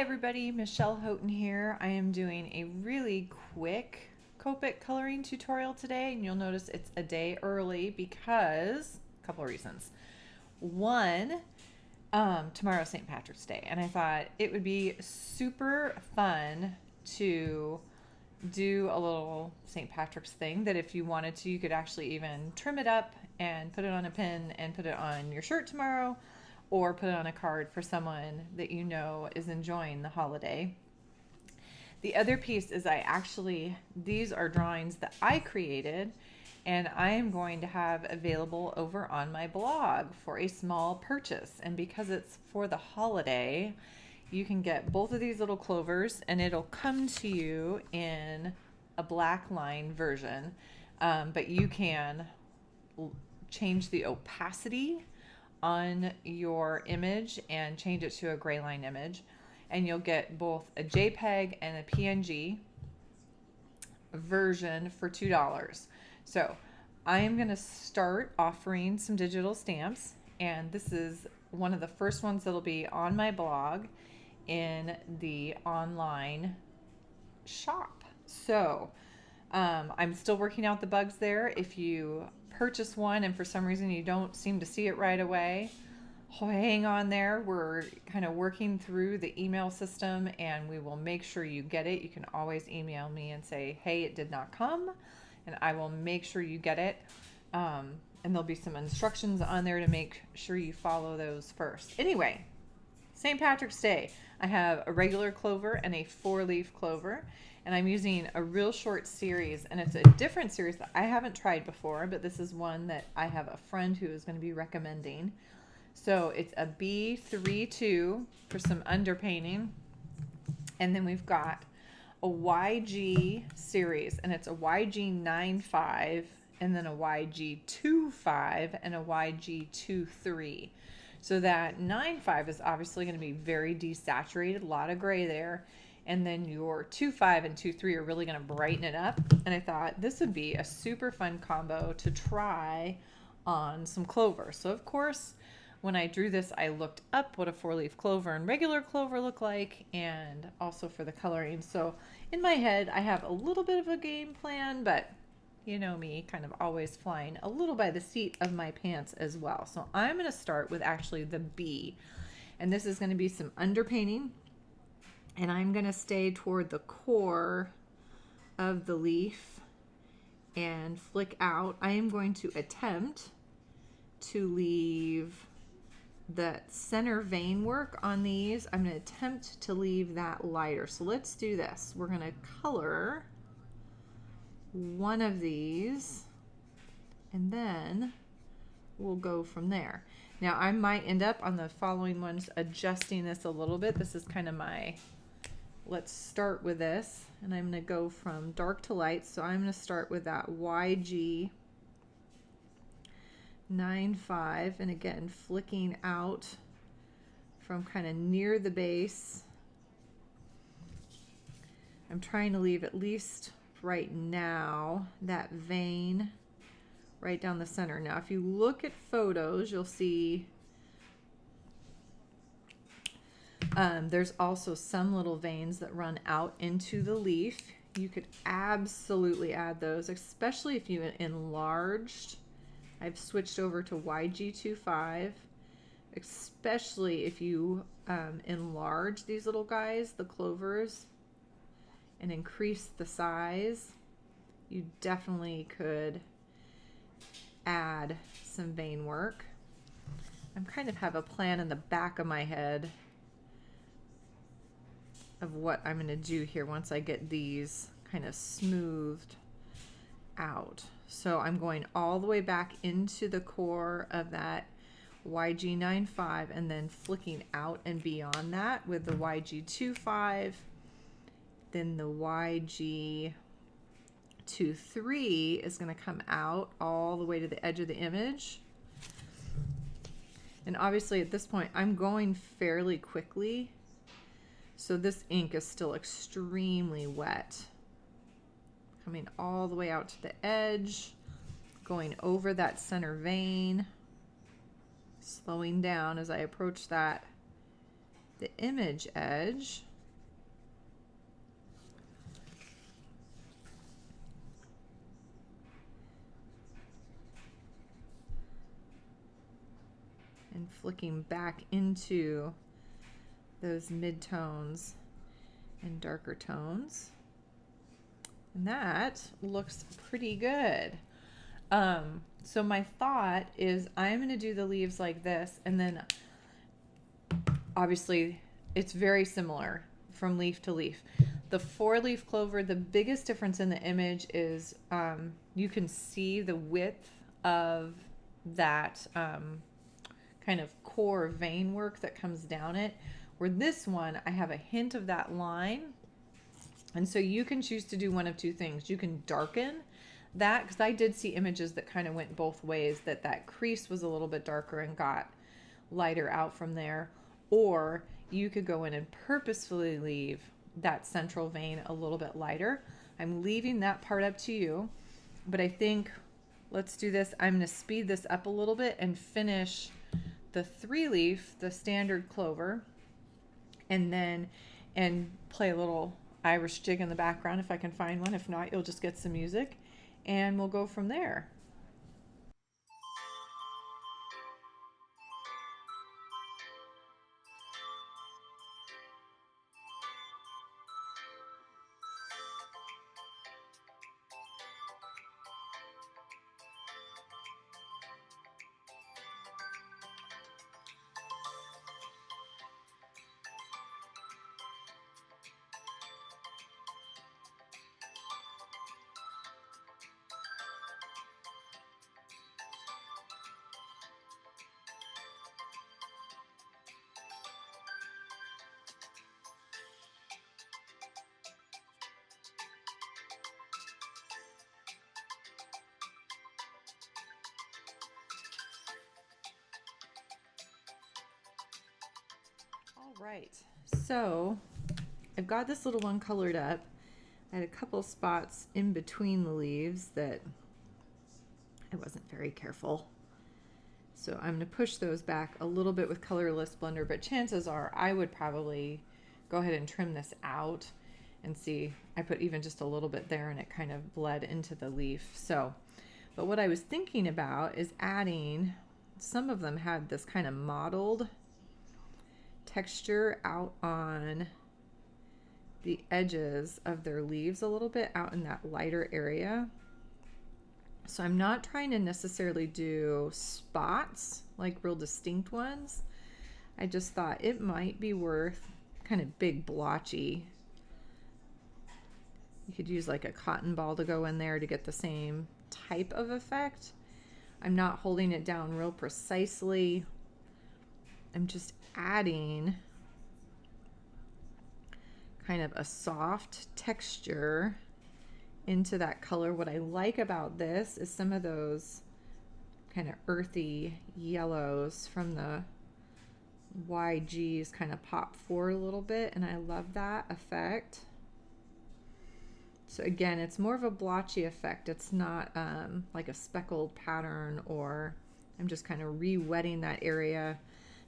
everybody, Michelle Houghton here. I am doing a really quick Copic coloring tutorial today, and you'll notice it's a day early because a couple of reasons. One, tomorrow's St. Patrick's Day, and I thought it would be super fun to do a little St. Patrick's thing that if you wanted to, you could actually even trim it up and put it on a pin and put it on your shirt tomorrow, or put it on a card for someone that you know is enjoying the holiday. The other piece is these are drawings that I created, and I am going to have available over on my blog for a small purchase. And because it's for the holiday, you can get both of these little clovers, and it'll come to you in a black line version, but you can change the opacity on your image and change it to a gray line image, and you'll get both a JPEG and a PNG version for $2. So I am going to start offering some digital stamps, and this is one of the first ones that'll be on my blog in the online shop. So I'm still working out the bugs there. If you purchase one and for some reason you don't seem to see it right away, hang on there. We're kind of working through the email system, and we will make sure you get it. You can always email me and say, hey, it did not come, and I will make sure you get it. And there'll be some instructions on there to make sure you follow those first. Anyway, St. Patrick's Day, I have a regular clover and a 4-leaf clover, and I'm using a real short series, and it's a different series that I haven't tried before, but this is one that I have a friend who is going to be recommending. So it's a B32 for some underpainting, and then we've got a YG series, and it's a YG 95, and then a YG 25, and a YG 23. So that 9.5 is obviously going to be very desaturated, a lot of gray there. And then your 2.5 and 2.3 are really going to brighten it up. And I thought this would be a super fun combo to try on some clover. So of course, when I drew this, I looked up what a 4-leaf clover and regular clover look like, and also for the coloring. So in my head, I have a little bit of a game plan, but you know me, kind of always flying a little by the seat of my pants as well. So I'm going to start with actually the B, and this is going to be some underpainting, and I'm going to stay toward the core of the leaf and flick out. I am going to attempt to leave the center vein work on these. I'm going to attempt to leave that lighter. So let's do this. We're going to color one of these, and then we'll go from there. Now I might end up on the following ones adjusting this a little bit. This is kind of my, let's start with this, and I'm going to go from dark to light. So I'm going to start with that YG 9.5, and again flicking out from kind of near the base. I'm trying to leave at least right now that vein right down the center. Now if you look at photos, you'll see there's also some little veins that run out into the leaf. You could absolutely add those, especially if you enlarged. I've switched over to YG25, especially if you enlarge these little guys, the clovers, and increase the size. You definitely could add some vein work. I'm kind of have a plan in the back of my head of what I'm going to do here once I get these kind of smoothed out. So I'm going all the way back into the core of that YG 9.5, and then flicking out and beyond that with the YG 2.5, then the YG 2.3 is going to come out all the way to the edge of the image. And obviously at this point I'm going fairly quickly, so this ink is still extremely wet. Coming all the way out to the edge, going over that center vein, slowing down as I approach that, the image edge, flicking back into those mid-tones and darker tones. And that looks pretty good. So my thought is I'm going to do the leaves like this, and then obviously it's very similar from leaf to leaf. The 4-leaf clover, the biggest difference in the image is you can see the width of that kind of core vein work that comes down it, where this one I have a hint of that line. And so you can choose to do one of two things. You can darken that, because I did see images that kind of went both ways, that crease was a little bit darker and got lighter out from there. Or you could go in and purposefully leave that central vein a little bit lighter. I'm leaving that part up to you, but I think let's do this. I'm going to speed this up a little bit and finish the 3-leaf, the standard clover, and play a little Irish jig in the background if I can find one. If not, you'll just get some music and we'll go from there. All right, so I've got this little one colored up. I had a couple spots in between the leaves that I wasn't very careful. So I'm going to push those back a little bit with colorless blender, but chances are I would probably go ahead and trim this out and see. I put even just a little bit there and it kind of bled into the leaf. So, but what I was thinking about is adding, some of them had this kind of mottled texture out on the edges of their leaves a little bit, out in that lighter area. So I'm not trying to necessarily do spots, like real distinct ones. I just thought it might be worth kind of big blotchy. You could use like a cotton ball to go in there to get the same type of effect. I'm not holding it down real precisely. I'm just adding kind of a soft texture into that color. What I like about this is some of those kind of earthy yellows from the YGs kind of pop forward a little bit, and I love that effect. So again, it's more of a blotchy effect. It's not like a speckled pattern, or I'm just kind of re-wetting that area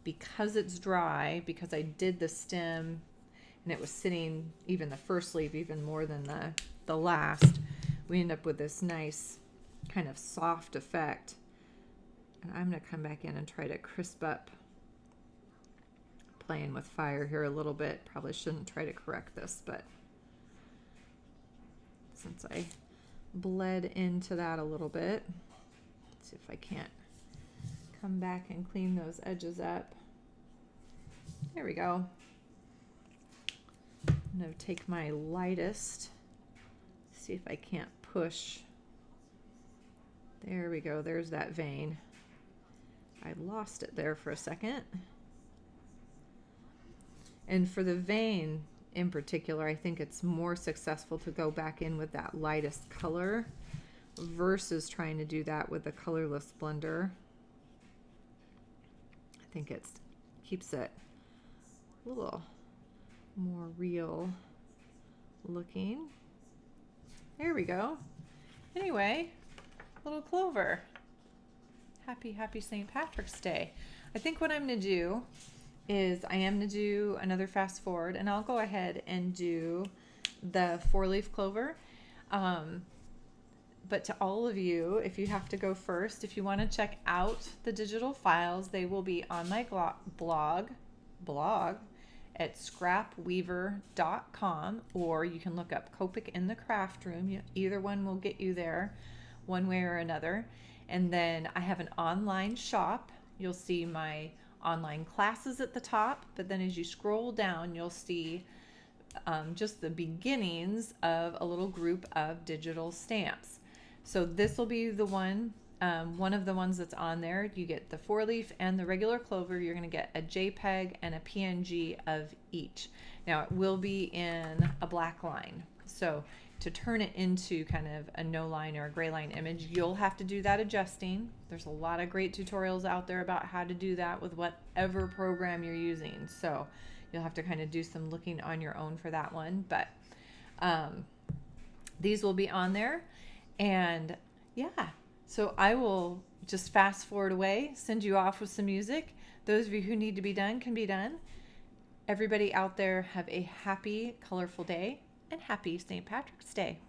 because it's dry, because I did the stem and it was sitting, even the first leaf, even more than the last. We end up with this nice kind of soft effect. And I'm going to come back in and try to crisp up, playing with fire here a little bit. Probably shouldn't try to correct this, but since I bled into that a little bit, let's see if I can't come back and clean those edges up. There we go. I'm going to take my lightest, see if I can't push. There we go. There's that vein. I lost it there for a second. And for the vein in particular, I think it's more successful to go back in with that lightest color versus trying to do that with the colorless blender. I think it keeps it a little more real looking. There we go. Anyway, little Clover. Happy St. Patrick's Day. I think what I'm going to do is I am going to do another fast forward, and I'll go ahead and do the 4-leaf clover. But to all of you, if you have to go first, if you want to check out the digital files, they will be on my blog at scrapweaver.com, or you can look up Copic in the Craft Room. Either one will get you there one way or another. And then I have an online shop. You'll see my online classes at the top, but then as you scroll down, you'll see just the beginnings of a little group of digital stamps. So this will be the one of the ones that's on there. You get the 4-leaf and the regular Clover. You're going to get a JPEG and a PNG of each. Now it will be in a black line. So to turn it into kind of a no line or a gray line image, you'll have to do that adjusting. There's a lot of great tutorials out there about how to do that with whatever program you're using. So you'll have to kind of do some looking on your own for that one. But these will be on there. And yeah, so I will just fast forward away, send you off with some music. Those of you who need to be done can be done. Everybody out there, have a happy, colorful day, and happy St. Patrick's Day.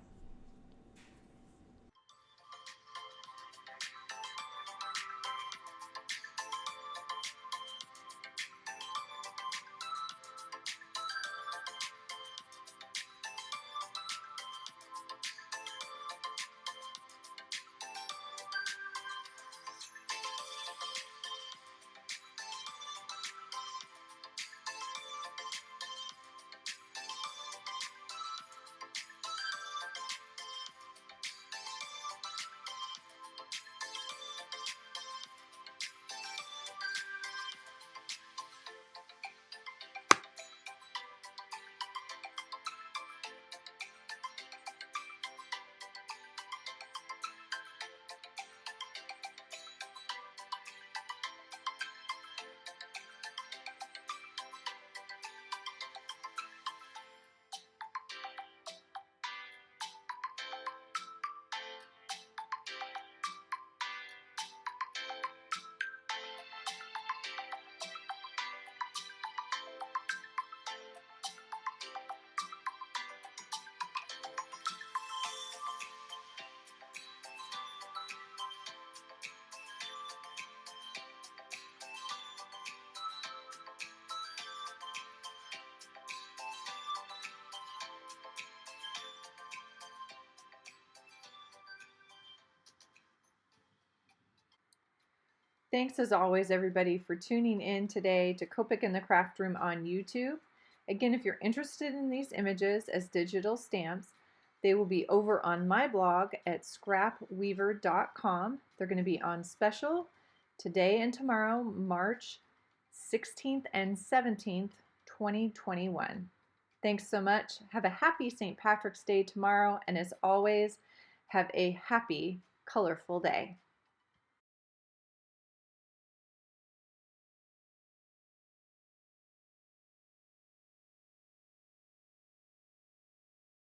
Thanks as always, everybody, for tuning in today to Copic in the Craft Room on YouTube. Again, if you're interested in these images as digital stamps, they will be over on my blog at scrapweaver.com. They're going to be on special today and tomorrow, March 16th and 17th, 2021. Thanks so much. Have a happy St. Patrick's Day tomorrow, and as always, have a happy, colorful day.